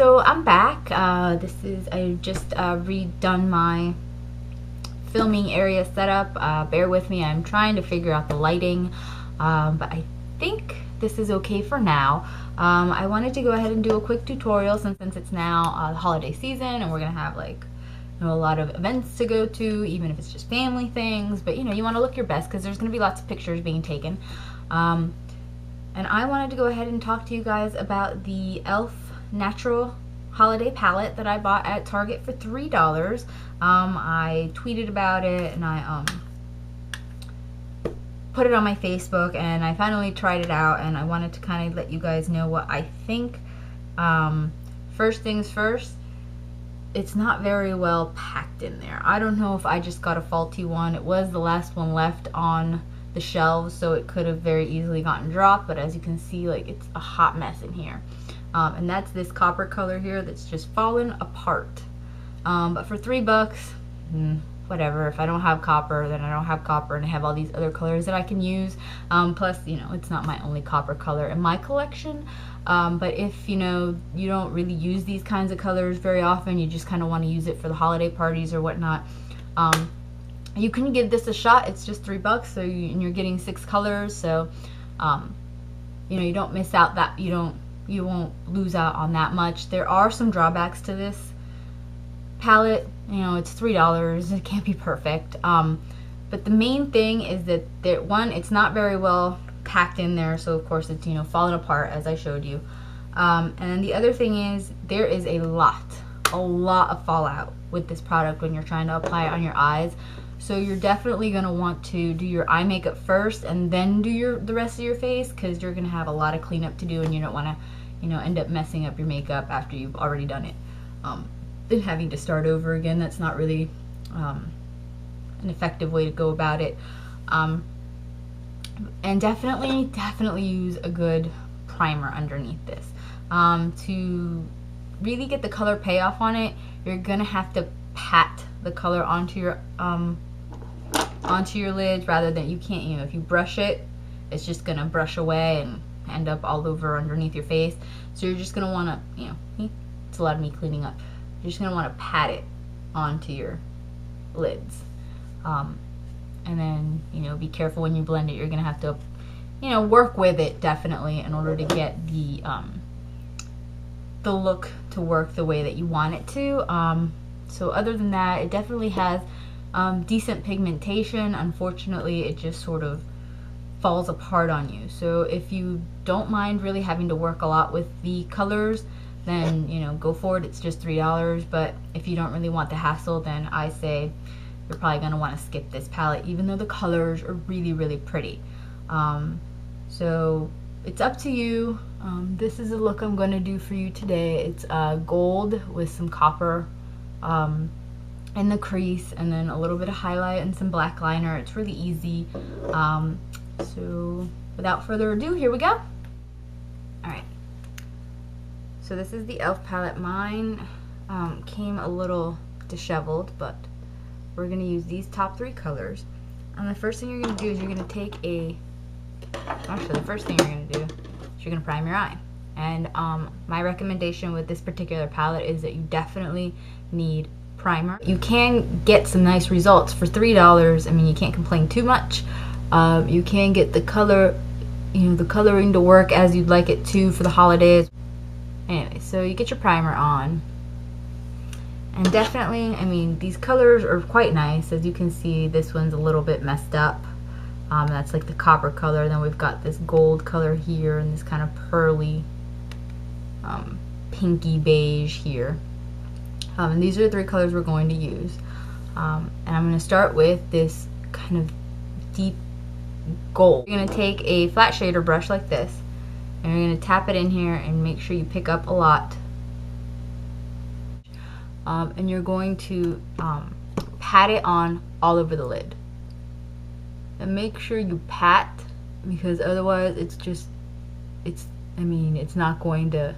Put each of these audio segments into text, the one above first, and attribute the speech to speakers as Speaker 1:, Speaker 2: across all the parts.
Speaker 1: so I'm back. I just redone my filming area setup. Bear with me, I'm trying to figure out the lighting, but I think this is okay for now. I wanted to go ahead and do a quick tutorial since it's now the holiday season and we're gonna have like a lot of events to go to, even if it's just family things, but you want to look your best because there's going to be lots of pictures being taken. And I wanted to go ahead and talk to you guys about the e.l.f. natural holiday palette that I bought at Target for $3. I tweeted about it and I put it on my Facebook, and I finally tried it out, and I wanted to kind of let you guys know what I think. First things first, it's not very well packed in there. I don't know if I just got a faulty one. It was the last one left on the shelves, so it could have very easily gotten dropped, but as you can see, like, it's a hot mess in here. And that's this copper color here that's just fallen apart. But for $3, whatever. If I don't have copper, then I don't have copper, and I have all these other colors that I can use. Plus, it's not my only copper color in my collection. But if you don't really use these kinds of colors very often, you just kind of want to use it for the holiday parties or whatnot, you can give this a shot. It's just $3, so you're getting 6 colors, so you don't miss out, that you won't lose out on that much. There are some drawbacks to this palette. It's $3. It can't be perfect. But the main thing is that it's not very well packed in there, so of course it's falling apart, as I showed you. And then the other thing is there is a lot of fallout with this product when you're trying to apply it on your eyes. So you're definitely going to want to do your eye makeup first and then do the rest of your face, because you're going to have a lot of cleanup to do, and you don't want to end up messing up your makeup after you've already done it. And having to start over again, that's not really an effective way to go about it. And definitely use a good primer underneath this. To really get the color payoff on it, you're gonna have to pat the color onto your lids, rather than, you can't, if you brush it, it's just gonna brush away and end up all over underneath your face. So you're just gonna want to, it's a lot of me cleaning up, you're just gonna want to pat it onto your lids. And then, be careful when you blend it. You're gonna have to, work with it definitely in order to get the look to work the way that you want it to. So other than that, it definitely has decent pigmentation. Unfortunately, it just sort of falls apart on you. So if you don't mind really having to work a lot with the colors, then go for it. It's just $3. But if you don't really want the hassle, then I say you're probably going to want to skip this palette, even though the colors are really pretty. So it's up to you. This is the look I'm going to do for you today. It's gold with some copper in the crease, and then a little bit of highlight and some black liner. It's really easy. So without further ado, here we go. Alright, so this is the e.l.f. palette. Mine came a little disheveled, but we're going to use these top 3 colors. And the first thing you're going to do is you're going to take the first thing you're going to do is you're going to prime your eye. And my recommendation with this particular palette is that you definitely need primer. You can get some nice results for $3. I mean, you can't complain too much. You can get the color, the coloring to work as you'd like it to for the holidays. Anyway, so you get your primer on. And definitely, I mean, these colors are quite nice. As you can see, this one's a little bit messed up. That's like the copper color. Then we've got this gold color here, and this kind of pearly, pinky beige here. And these are the 3 colors we're going to use. And I'm going to start with this kind of deep gold. You're going to take a flat shader brush like this, and you're going to tap it in here and make sure you pick up a lot. And you're going to pat it on all over the lid. And make sure you pat, because otherwise it's not going to,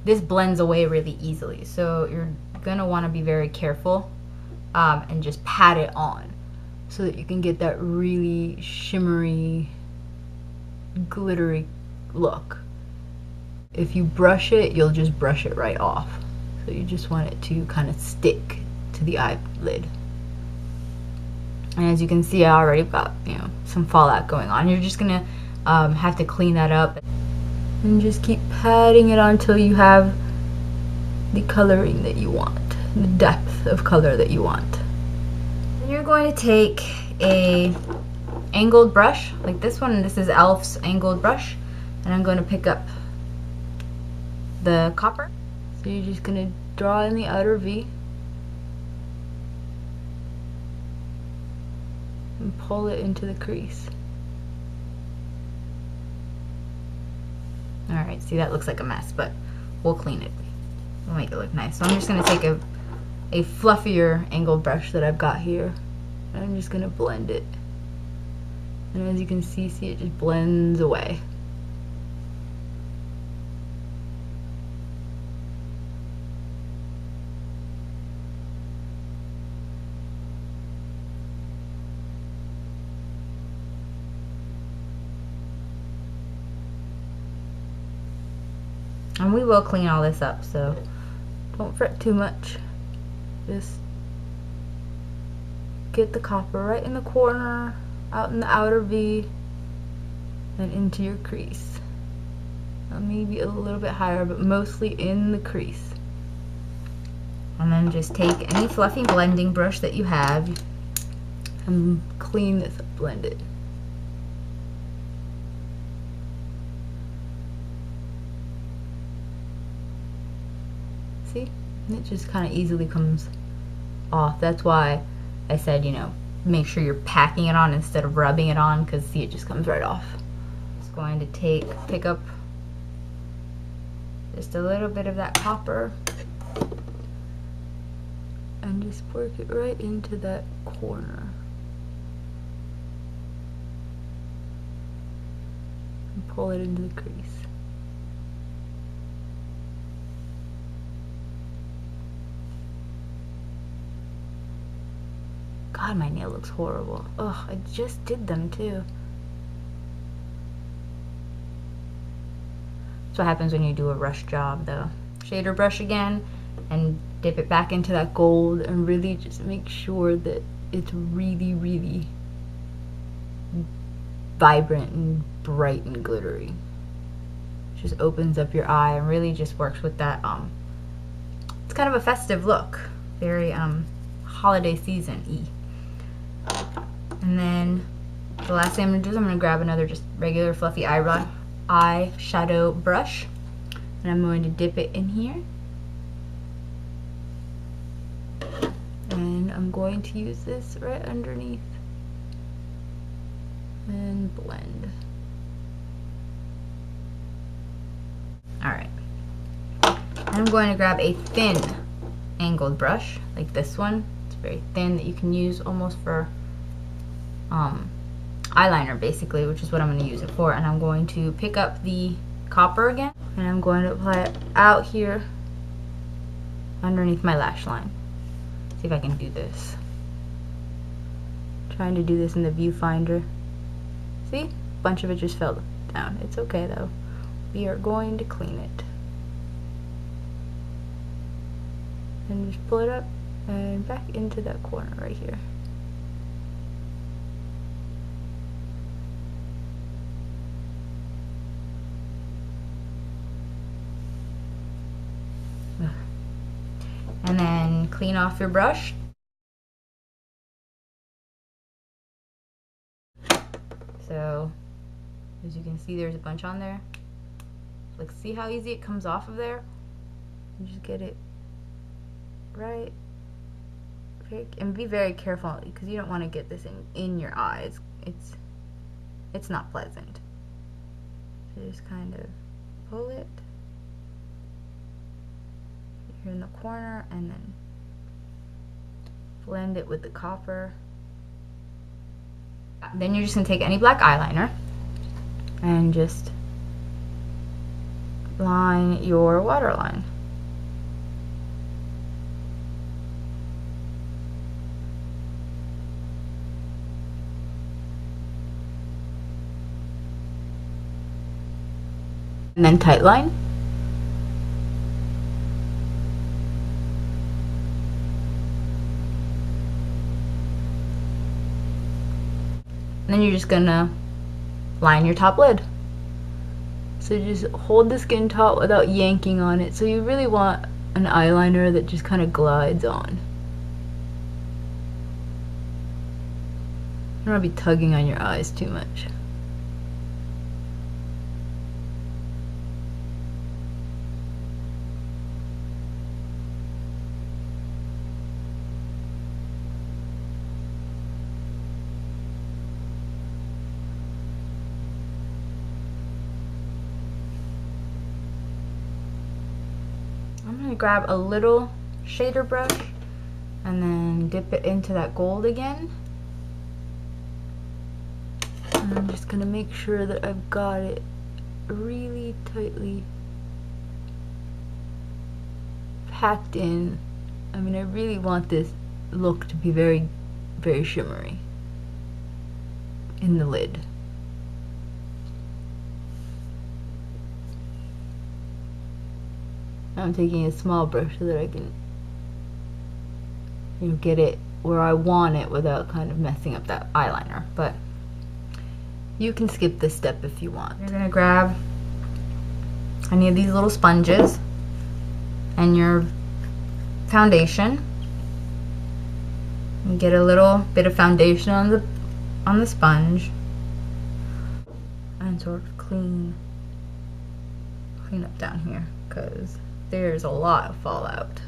Speaker 1: this blends away really easily. So you're going to want to be very careful and just pat it on so that you can get that really shimmery, glittery look. if you brush it, you'll just brush it right off. So you just want it to kind of stick to the eyelid. And as you can see, I already got, some fallout going on. You're just gonna have to clean that up and just keep patting it on until you have the coloring that you want, the depth of color that you want. And you're going to take a angled brush like this one, and this is e.l.f.'s angled brush, and I'm going to pick up the copper. So you're just going to draw in the outer V and pull it into the crease. Alright, see, that looks like a mess, but we'll clean it. We'll make it look nice. So I'm just going to take a fluffier angled brush that I've got here, and I'm just going to blend it. And as you can see it just blends away. And we will clean all this up, so don't fret too much. Just get the copper right in the corner, out in the outer V, and into your crease. Maybe a little bit higher, but mostly in the crease. And then just take any fluffy blending brush that you have and clean this up, blend it. See? And it just kind of easily comes off. That's why I said, make sure you're packing it on instead of rubbing it on, because see, it just comes right off. Just going to pick up just a little bit of that copper and just work it right into that corner. And pull it into the crease. God, my nail looks horrible. Ugh, I just did them too. That's what happens when you do a rush job though. Shader brush again and dip it back into that gold and really just make sure that it's really, really vibrant and bright and glittery. Just opens up your eye and really just works with that, it's kind of a festive look. Very, holiday season-y. And then the last thing I'm going to do is I'm going to grab another just regular fluffy eyeshadow brush, and I'm going to dip it in here, and I'm going to use this right underneath and blend. Alright, I'm going to grab a thin angled brush like this one. It's very thin that you can use almost for eyeliner basically, which is what I'm going to use it for. And I'm going to pick up the copper again, and I'm going to apply it out here underneath my lash line. See if I can do this. Trying to do this in the viewfinder. See? A bunch of it just fell down. It's okay though. We are going to clean it. And just pull it up and back into that corner right here. And then clean off your brush. So, as you can see, there's a bunch on there. Like, see how easy it comes off of there? You just get it right. And be very careful, because you don't want to get this in your eyes. It's not pleasant. So just kind of pull it here in the corner, and then blend it with the copper. Then you're just going to take any black eyeliner and just line your waterline. And then tight line. Then you're just gonna line your top lid. So just hold the skin taut without yanking on it. So you really want an eyeliner that just kind of glides on. You don't want to be tugging on your eyes too much. I'm going to grab a little shader brush and then dip it into that gold again. And I'm just going to make sure that I've got it really tightly packed in. I mean, I really want this look to be very, very shimmery in the lid. I'm taking a small brush so that I can, you know, get it where I want it without kind of messing up that eyeliner. But you can skip this step if you want. You're gonna grab any of these little sponges and your foundation and get a little bit of foundation on the sponge and sort of clean up down here, because there's a lot of fallout.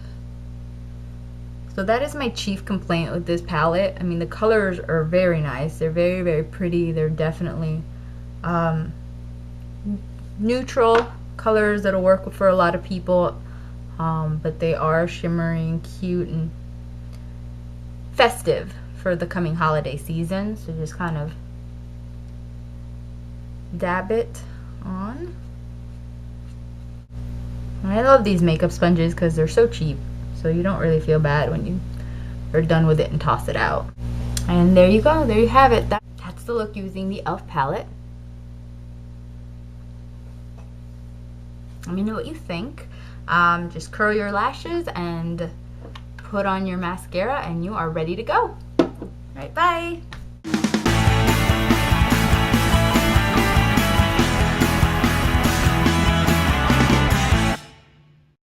Speaker 1: So that is my chief complaint with this palette. I mean, the colors are very nice. They're very, very pretty. They're definitely neutral colors that'll work for a lot of people, but they are shimmery and cute and festive for the coming holiday season. So just kind of dab it on. And I love these makeup sponges because they're so cheap, so you don't really feel bad when you are done with it and toss it out. And there you go, there you have it. That's the look using the e.l.f. palette. Let me know what you think. Just curl your lashes and put on your mascara and you are ready to go. All right, bye.